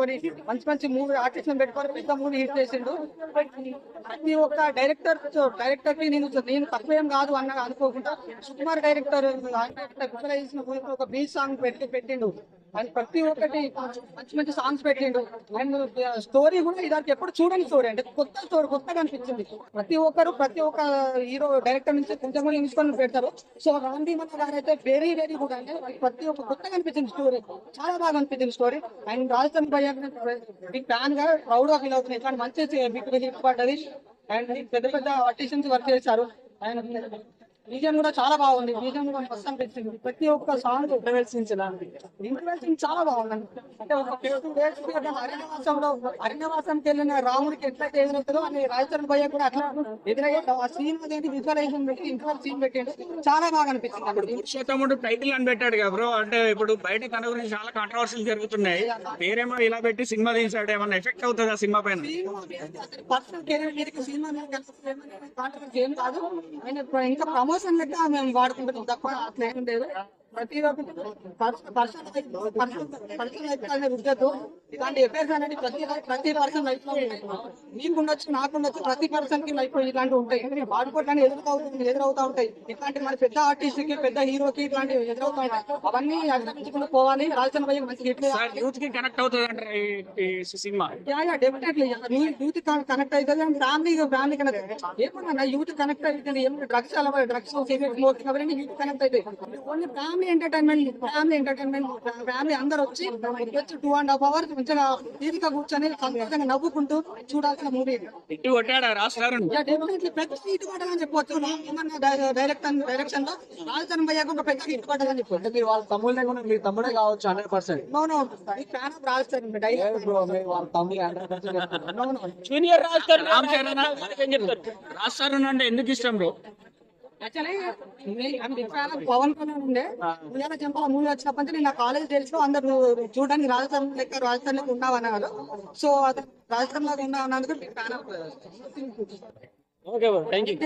పెట్టుకొని మంచి మంచి మూవీ ఆర్టిస్ట్ పెట్టుకొని పెద్ద మూవీ హిట్ చేసిండు. ప్రతి ఒక్క డైరెక్టర్ కి నేను తక్కువేం కాదు అన్న అనుకోకుండా సుకుమార్ డైరెక్టర్ చేసిన మూవీకి ఒక బీచ్ సాంగ్ పెట్టిండు. అండ్ ప్రతి ఒక్కటి మంచి మంచి సాంగ్స్ పెట్టిండు. అండ్ స్టోరీ కూడా ఇదానికి ఎప్పుడు చూడని స్టోరీ, అంటే కొత్తగా అనిపించింది. ప్రతి ఒక్క హీరో డైరెక్టర్ నుంచి కొంచెం కూడా ఇన్స్పిరేషన్ పెడతారు. సో గాంధీ మన గారు అయితే వెరీ వెరీ గుడ్, అంటే ప్రతి ఒక్క కొత్తగా అనిపించింది స్టోరీ, చాలా బాగా అనిపించింది స్టోరీ. అండ్ రాజస్థాన్ భయ్య బిగ్ ఫ్యాన్ గా ప్రౌడ్ గా ఫీల్ అవుతుంది. ఇట్లాంటి మంచి బిగ్ హిట్ పడ్డది. అండ్ పెద్ద పెద్ద ఆర్టిస్టన్స్ వర్క్ చేశారు. అండ్ బీజం కూడా చాలా బాగుంది. బీజం కూడా మస్తు అనిపించింది. ప్రతి ఒక్క సాంగ్ ఇంటర్వెల్ చాలా బాగుంది. అంటే ఒక 2 days అరణ్యవాసంకి వెళ్ళిన రాముడికి ఎట్లయితే ఎదురవుతుందో అని రాజస్థాన్ భయ్య కూడా అట్లా ఎదురయ్యే ఆ సీన్ అనేది విజువలైజేషన్ పెట్టి ఇంటర్వెల్ సీన్ పెట్టిండు, చాలా బాగా అనిపించింది. ఇప్పుడు పురుషోత్తముడు టైటిల్ అని పెట్టాడు కదా బ్రో, అంటే ఇప్పుడు బయట తన గురించి చాలా కాంట్రవర్సీలు జరుగుతున్నాయి. పేరేమో ఇలా పెట్టి సినిమా తీసాడు, ఏమన్నా ఎఫెక్ట్ అవుతుంది ఆ సినిమా పైన? పర్సనల్ కెరీర్ మీదకి సినిమా కాంట్రవర్సీ ఏం కాదు. ఆయన ఇంకా ప్రమోషన్ లెక్క మేము వాడుకుంటాం తప్ప అట్లా ఏం లేదు. ప్రతి ఒక్కటి పర్సనల్ ఉండదు. ఇలాంటి ఎఫైర్స్ అనేది ప్రతి పర్సన్ లైఫ్ లో నీకుండొచ్చు, నాకుండొచ్చు, ప్రతి పర్సన్ కి లైఫ్ లో ఇలాంటివి ఉంటాయి. వాడుకోవడానికి ఎదురవుతా ఉంటాయి. ఇట్లాంటి మన పెద్ద ఆర్టిస్ట్ కి పెద్ద హీరోకి ఇట్లాంటివి ఎదురవుతా ఉంటాయి. అవన్నీ అధిగమించుకుంటూ పోవాలి. రాజస్థాన్ భయ్య మంచి హిట్ యూత్ కి కనెక్ట్ అవుతుంది అంటే ఈ సినిమా డెఫినెట్లీ యూత్ కనెక్ట్ అవుతుంది. అండ్ ఫ్యామిలీ కనెక్ట్ ఏమన్నా యూత్ కనెక్ట్ అవుతుంది. ఏమన్నా డ్రగ్స్ సిగరెట్ స్మోకింగ్ అవన్నీ యూత్ కనెక్ట్ అవుతాయి. ఓన్లీ ఫ్యామిలీ ఎంటర్టైన్మెంట్ ఫ్యామిలీ అందరు వచ్చి 2.5 hours మంచిగా తీరిక కూర్చొని సంతోషంగా నవ్వుకుంటూ చూడాల్సిన మూవీ. ఇటు కొట్టాడా రాస్తారు డెఫినెట్లీ పెద్ద హిట్ పడ్డదని చెప్పొచ్చు. డైరెక్షన్ లో రాజస్థాన్ భయ్య ఒక పెద్ద హిట్ పడ్డదని చెప్పొచ్చు. మీరు వాళ్ళ తమ్ముళ్ళే కూడా మీరు తమ్ముడే కావచ్చు 100%. ఫ్యాన్ ఆఫ్ రాజస్థాన్ వాళ్ళ తమ్ముడు 100%. జూనియర్ రాస్తారు అంటే ఎందుకు ఇష్టం బ్రో? యాక్చువల్లీ పవన్ కళ్యాణ్ ఉండే ఉయ్యాల చెంపల మూవీ వచ్చినప్పటి నుంచి నేను నా కాలేజ్ డేస్ లో అందరు చూడడానికి రాజస్థాన్ లెక్క ఉన్నావన్నారు. సో రాజస్థాన్ లాగా ఉన్నావన్నందుకు fan of. Okay bro, thank you.